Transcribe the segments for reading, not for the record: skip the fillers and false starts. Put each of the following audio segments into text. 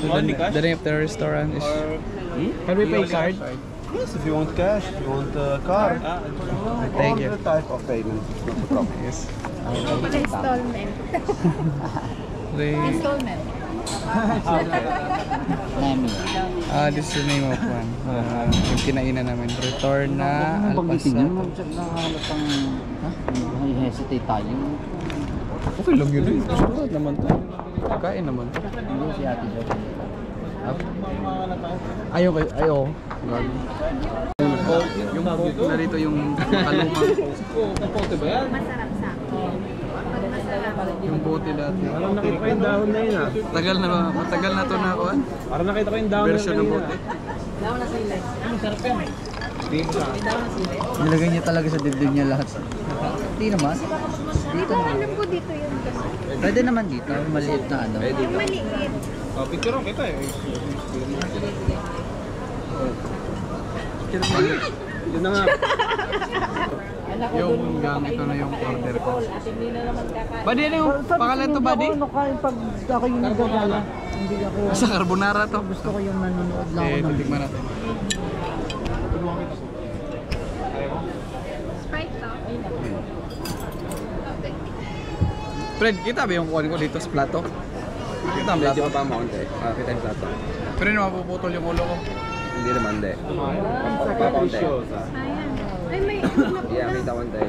The name of the restaurant is... Can we pay card? Yes, if you want cash, if you want card. Thank you. All the type of payment. Not a problem. Yes. Installment. Installment. This is the name of one. Yung kinainan namin. Return na Alpasat. Hesitate tayo. Okay lang yun. Surat naman tayo. Kain naman. Hindi si Ate Jo. Ayaw. Yung poke na rito yung kalumang. Pote ba yan? Masarap sa akin. Yung pote dati. Parang nakita ko yung dahon na yun Matagal na to na ako. Parang nakita ko yung dahon Version ng pote. Dahon na sila. Masarap yan. Hindi mo sa akin. Nilagay niya talaga sa dibdib niya lahat. Hindi naman. Dito alam ko dito yun kasi. Pwede naman dito. Maliit na ano. Yung maliit. Picture ako kita eh. Yun na nga. Yung gamit ko na yung order ko. Buddy, ano yung pangalan to, buddy? Ano kain pag ako yung nagagala. Hindi ako. Sa carbonara to. Gusto ko yung nanonood lang ako. Titigman natin. Sprite to. Fred, kita ba yung kuhan ko dito sa plato? Kita ang plato? Hindi pa maunti. Kita yung plato. Pero hindi mapuputol yung ulo ko. Hindi naman, hindi. Papaunti. Ayan. Ay, may Yeah, kita konti.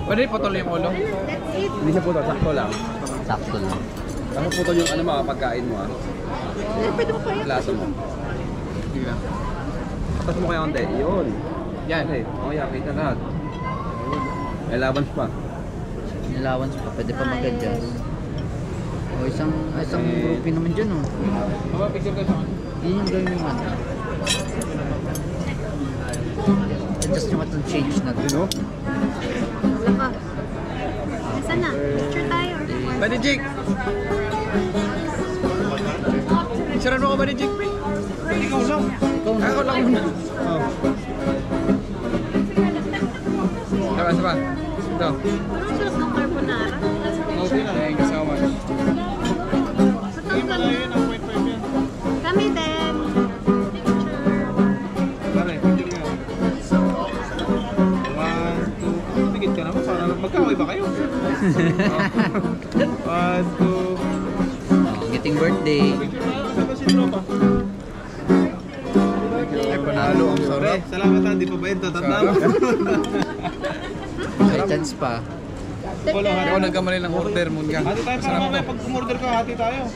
Pwede putol yung ulo? That's it. Hindi siya putol, sakto lang. Sakto lang. Ako putol yung ano mga pagkain mo Pwede mo pa yun. Plato mo. Sige na. Atas mo kaya konti. Yun. Yan. Oh yeah, kita lahat. May laban pa. Yung allowance pa. Pwede pa mag-adjust. O isang groupie naman dyan oh. Yun yung gawin yung ano. Adjust nyo matong change na to. Laka. Nasaan na? Picture tayo. Buddy Jake! Picturean mo ko, Buddy Jake, pre? Ikaw lang. Ako lang muna. Saba. Ito. Parang sarap ng carbonara. Thank you so much. Kami din. Picture. Pare, picture ka. 1, 2. Tumigit ka naman. Para magkaway ba kayo? 1, 2. Getting birthday. Saan ba si Tropa? Ay, panalo ang sarap. Salamat ha. Di pa ba yun? Tatanda mo. May chance pa. Ako nagkamali ng order mo nga. Hati tayo para mamaya pag umorder ka, hati tayo.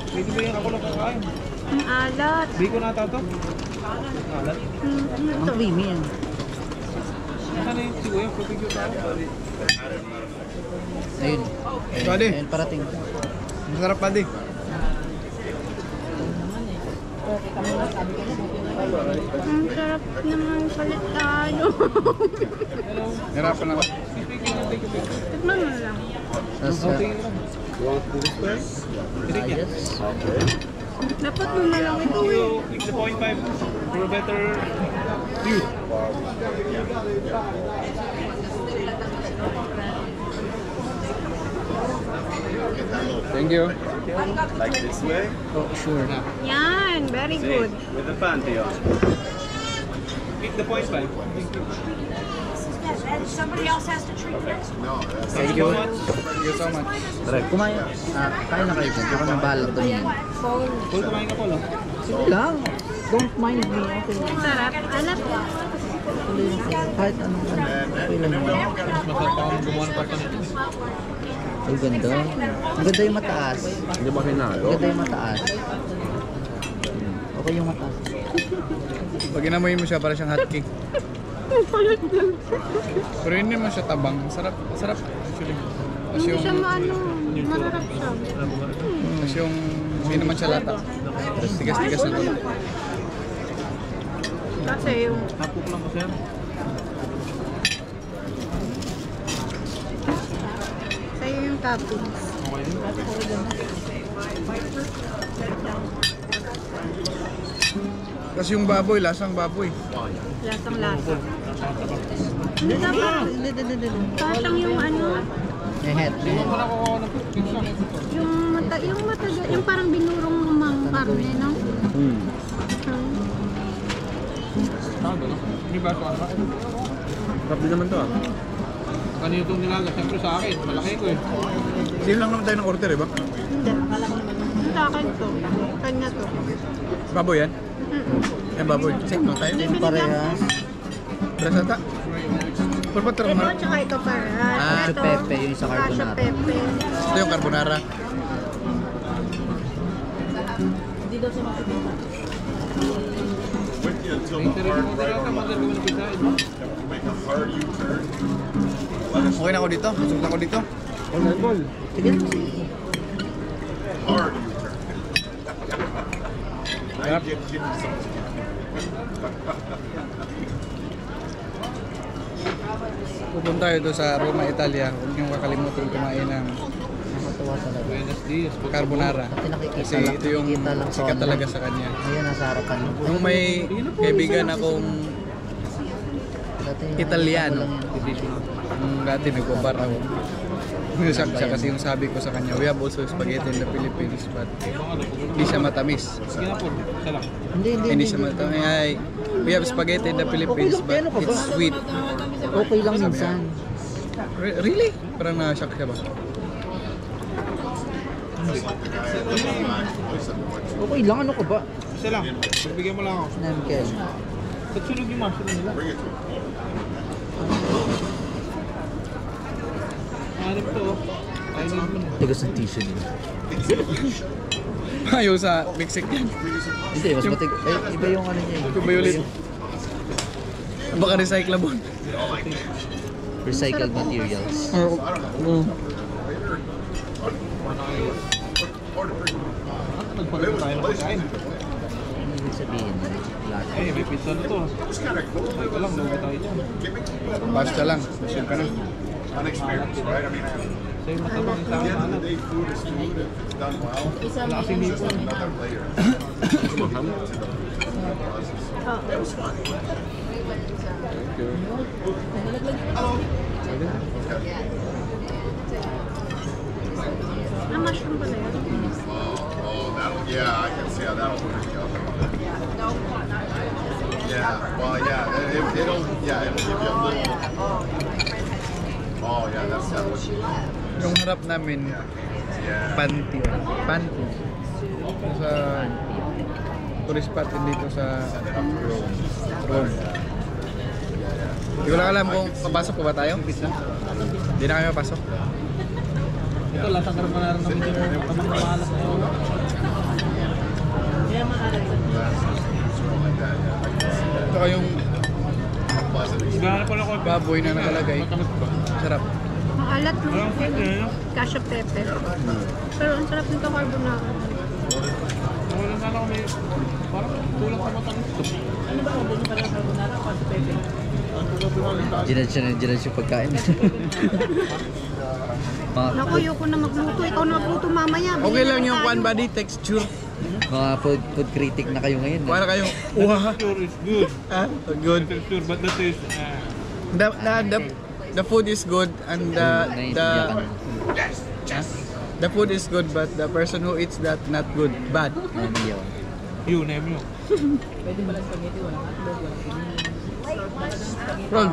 Pwede ba yung ako lang kakain? Ang alat. Biko na tato. Alat. Ang creamy yan. Ano yung si Kuya? Pupigyo tayo. Ayun. Buddy. Ayun parating. Masarap, buddy. Ang sarap naman palit tayo. Hirapan ako. Tikman mo lang. Tapos, You want to do this first? ayos. Dapat mo na lang ito eh. Click the 0.5 for a better view. Thank you. Like this way? Oh, sure. Yan, very good. With the panty on. Click the 0.5. Somebody else has to treat this. Thank you. Thank you so much. Kumain. Kain na kayo dyan. Ako nang bahala tumingin. Paul, kumain ka po lang. Sige lang. Don't mind me. Okay. Ang sarap. Alam ko. Kahit anong ano. Okay lang yun. Masarap akong gumawa ng parta nito. Ay, ganda. Ang ganda yung mataas. Hindi ba pinalo? Ang ganda yung mataas. Okay yung mataas. Pag inamoy mo siya, para siyang hot cake. Pero hindi naman siya tabang. Masarap actually. Tapos Hindi yung, siya maano. Masarap siya. tapos yung, hindi naman siya lata. Tapos tigas-tigas na to. Kasi yung Hapok lang ko sir. sa'yo yung toppings. Tapos yung baboy, lasang baboy. Lasang lasa. Hindi dapat. Tatang yung ano. Yung head. Yung matagal. Yung parang binurong Dami, no? Tama no? Hindi ba ito ano? Sarap din naman to ah. Kanino itong nilaga? Siyempre sa akin, malaki ko eh. Sino lang naman tayo ng order, ba? Hindi. Sa akin to. Kanya to. Baboy yan? Yan baboy. Same lang tayo. Hindi, Parehas. Brasata. Pero ba't Ito, carbonara? tsaka ito para. Cacio pepe, yung isa Cacio carbonara. pepe. Ito yung carbonara. Okay na ako dito. Masuk na ako dito. Sige. Sarap. Pupunta tayo doon sa Roma, Italia. Huwag niyong kakalimutan kumain ng Nakakatawa talaga. Buenos dias. carbonara. Kasi nakikita Kasi lang- ito yung nakikita lang sa sikat online. talaga sa kanya. Ayan, nasa harapan mo. Nung may kaibigan akong Dati, Italiano. nakikita ko lang yan. nung dati nagbabar ako. Siya kasi yung sabi ko sa kanya, we have also spaghetti in the Philippines but hindi siya matamis. Sige na po, isa lang. Hindi. Hindi siya matamis. Ay, we have spaghetti in the Philippines but ano ka ba? it's sweet. Okay lang minsan. Really? Parang na-shock siya ba? Okay lang, ano ka ba? Isa lang. Bigyan mo lang ako. Namkel. Ba't sunog yung mushroom nila? Hanap to oh. Ay, hindi mo na. Tigas ng tissue nila. Ayaw sa Mexican yan. Hindi, mas matig... Ay, iba yung ano niya. Yung violet. Baka recyclable. Recycled materials. Nagpagawa tayo ng pagkain. Ano ibig sabihin? Lahat. Ay, may pizza na to. Ay, ko lang, lugi tayo dyan. Basta lang. Busog ka na. Sa'yo matabang yung tama alam. Wala kasing lipo. Ah, mushroom pala yun. Yeah, I can see how that'll work out. Yeah, well, yeah, it'll give you a little. Oh, yeah, that's definitely. Yung harap namin, Yeah. panty. Panty. Sa tourist spot din dito sa Rome. Hindi ko lang alam kung papasok pa ba tayo. Hindi na kami papasok. Ito, lasang carbonara namin yung tamang mahalas na yun. Ito yung Gano'n pala ko. baboy na nakalagay. Matamis ba? Sarap. Maalat mo. Parang pwede yun. Cacio pepe. Pero ang sarap nito carbonara. Wala na ako may... Parang kulang sa matamis to. Ano ba? Hindi pala carbonara o sa pepe? Ginad siya pagkain. Naku, ayoko na magluto. Ikaw na magluto mamaya. Okay lang Bili yung na one tayo. body texture. Mga food critic na kayo ngayon. Para kayong, wow. Texture is good. Ah, good. Texture, but the taste... The food is good and the food is good but the person who eats that not good, bad. Naiiyaw. You, name you. Ron,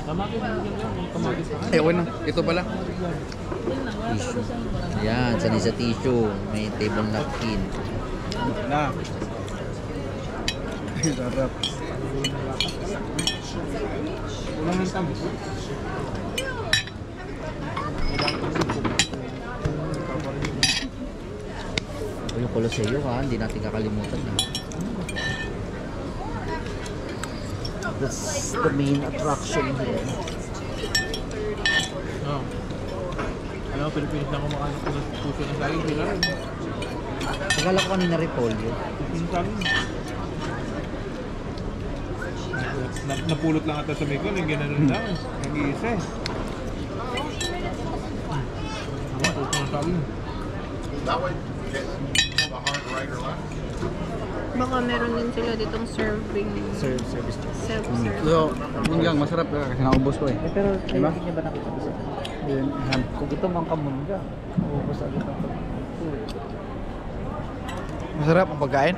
Kamatis na dyan yun. May kamatis na. eh na, ito pala. Tissue. Yan, sali sa tissue. May table napkin. Na. Sarap. Kulang ng tamis. O yung Coloseo ha, hindi natin kakalimutan eh. That's the main attraction here. Oo. Ano, Pilipinas na kumakain ko ng puso ng saging. Sila rin. Akala ko kanina repolyo. Pilipinas sa amin. Napulot lang ata sa Mekong. Yung ginanon lang. Nag-iisa eh. Ako, puso ng saging. That way, get the hard right or left. Baka meron din sila ditong serving. Service charge. Self-serve. So, yun lang, masarap kasi naubos ko eh. Pero Diba? hindi niya ba nakita ko sa Yun, kung ito mang kamunga, ubos agad ang food. Masarap ang pagkain.